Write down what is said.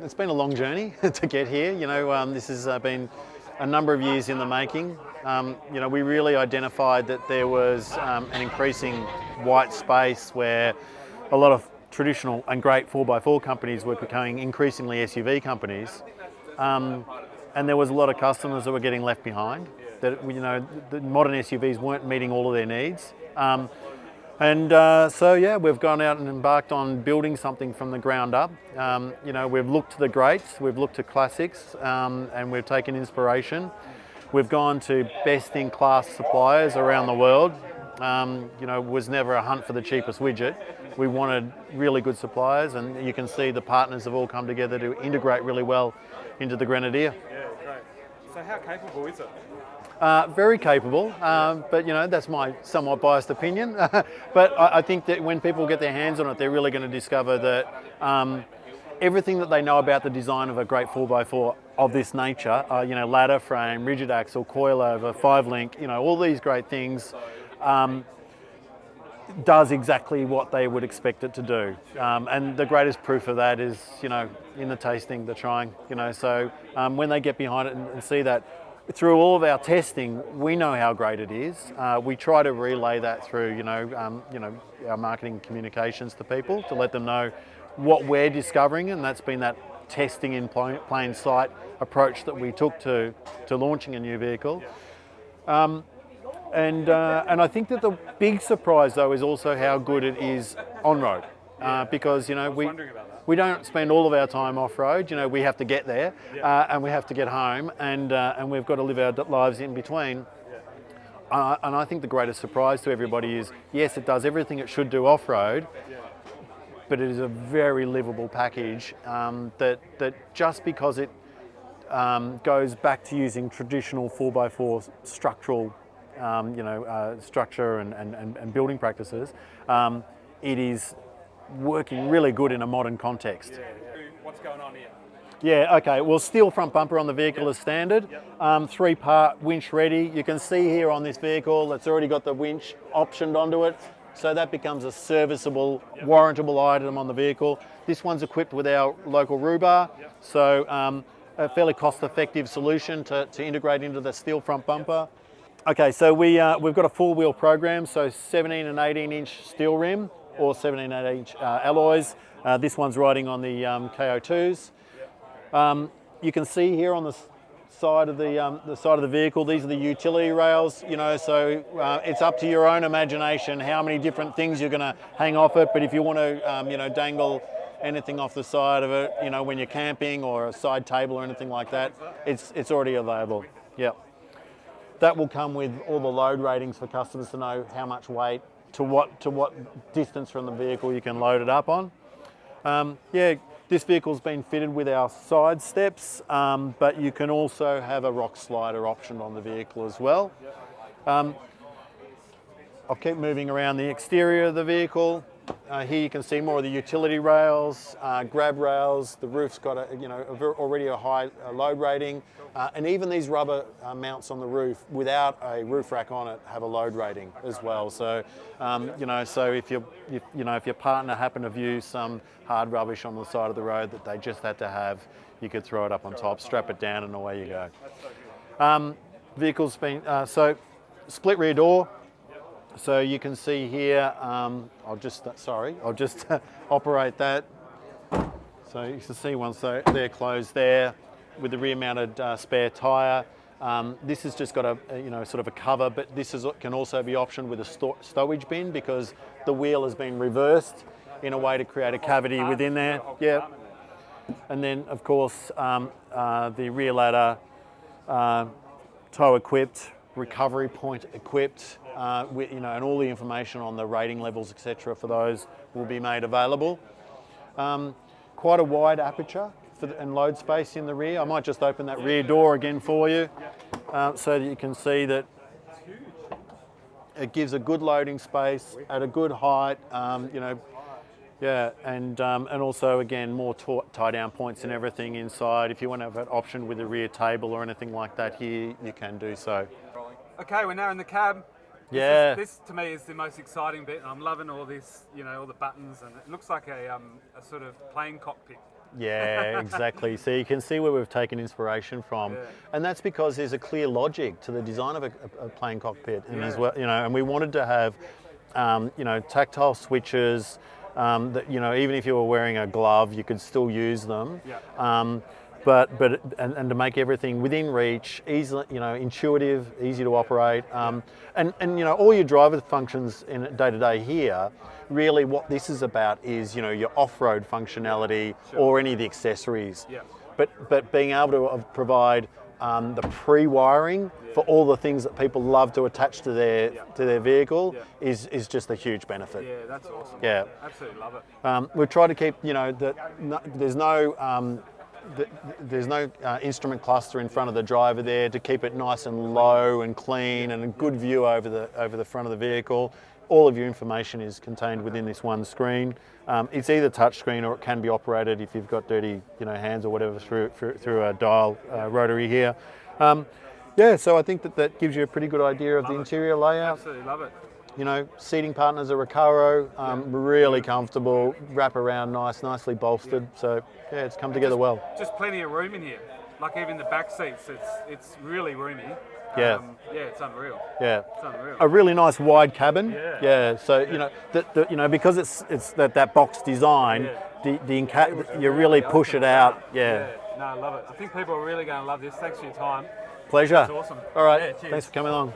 It's been a long journey to get here. This has been a number of years in the making. We really identified that there was an increasing white space where a lot of traditional and great 4x4 companies were becoming increasingly SUV companies. And there was a lot of customers that were getting left behind. That the modern SUVs weren't meeting all of their needs. We've gone out and embarked on building something from the ground up. We've looked to the greats, we've looked to classics, and we've taken inspiration. We've gone to best-in-class suppliers around the world. It was never a hunt for the cheapest widget. We wanted really good suppliers, and you can see the partners have all come together to integrate really well into the Grenadier. Yeah, great. So how capable is it? Very capable, but that's my somewhat biased opinion. But I think that when people get their hands on it, they're really going to discover that everything that they know about the design of a great 4x4 of this nature, ladder frame, rigid axle, coilover, 5-link, all these great things, does exactly what they would expect it to do. And the greatest proof of that is, in the tasting, the trying. So when they get behind it and see that, through all of our testing, we know how great it is. We try to relay that through, our marketing communications to people to let them know what we're discovering, and that's been that testing in plain sight approach that we took to launching a new vehicle. And I think that the big surprise, though, is also how good it is on road, because we don't spend all of our time off-road. We have to get there, and we have to get home, and we've got to live our lives in between. And I think the greatest surprise to everybody is, yes, it does everything it should do off-road, but it is a very livable package that just because it goes back to using traditional 4x4 structural, structure and building practices, it is working really good in a modern context. What's going on here? Yeah, okay. Well, steel front bumper on the vehicle is standard. 3-part winch ready. You can see here on this vehicle, it's already got the winch optioned onto it. So that becomes a serviceable, warrantable item on the vehicle. This one's equipped with our local rhubar. So a fairly cost-effective solution to integrate into the steel front bumper. Okay, so we've got a 4-wheel program, so 17 and 18-inch steel rim, or 17 and 8-inch alloys. This one's riding on the KO2s. You can see here on the side of the vehicle, these are the utility rails. So it's up to your own imagination how many different things you're going to hang off it. But if you want to, dangle anything off the side of it, when you're camping, or a side table or anything like that, it's already available. Yep. That will come with all the load ratings for customers to know how much weight, to what distance from the vehicle you can load it up on. This vehicle's been fitted with our side steps, but you can also have a rock slider option on the vehicle as well. I'll keep moving around the exterior of the vehicle. Here you can see more of the utility rails, grab rails. The roof's got already a high load rating, and even these rubber mounts on the roof without a roof rack on it have a load rating as well. So, so if your partner happened to view some hard rubbish on the side of the road that they just had to have, you could throw it up on top, strap it down, and away you go. Vehicle's been so split rear door. So you can see here, I'll just operate that. So you can see once they're closed there with the rear mounted spare tyre. This has just got a sort of a cover, but this can also be optioned with a stowage bin, because the wheel has been reversed in a way to create a cavity within there. Yeah. And then of course the rear ladder, tow equipped, recovery point equipped, and all the information on the rating levels, etc., for those will be made available. Quite a wide aperture and load space in the rear. I might just open that rear door again for you, so that you can see that it gives a good loading space at a good height. And also again more tie down points and everything inside. If you want to have an option with a rear table or anything like that here, you can do so. Okay, we're now in the cab. This to me is the most exciting bit, and I'm loving all this, all the buttons, and it looks like a sort of plane cockpit. Yeah, exactly. So you can see where we've taken inspiration from, and that's because there's a clear logic to the design of a plane cockpit, and as well, and we wanted to have, tactile switches. That even if you were wearing a glove, you could still use them. Yeah. But to make everything within reach, easy, intuitive, easy to operate, and all your driver functions in day to day here. Really, what this is about is your off-road functionality or any of the accessories. Yeah. But being able to provide the pre-wiring for all the things that people love to attach to their vehicle is just a huge benefit. Yeah, that's awesome. Yeah, absolutely love it. we've tried to keep there's no instrument cluster in front of the driver there to keep it nice and low and clean and a good view over the front of the vehicle. All of your information is contained within this one screen. It's either touch screen or it can be operated if you've got dirty hands or whatever through a dial rotary here. So I think that gives you a pretty good idea of the interior layout. Absolutely love it. Seating partners are Recaro, really comfortable, wrap around nicely bolstered. So yeah, it's come together well. Just plenty of room in here. Like even the back seats, it's really roomy. Yeah. It's unreal. Yeah. It's unreal. A really nice wide cabin. Yeah. So because it's that box design, you really push it out. Yeah. No, I love it. I think people are really going to love this. Thanks for your time. Pleasure. It's awesome. All right. Yeah, cheers. Thanks for coming along.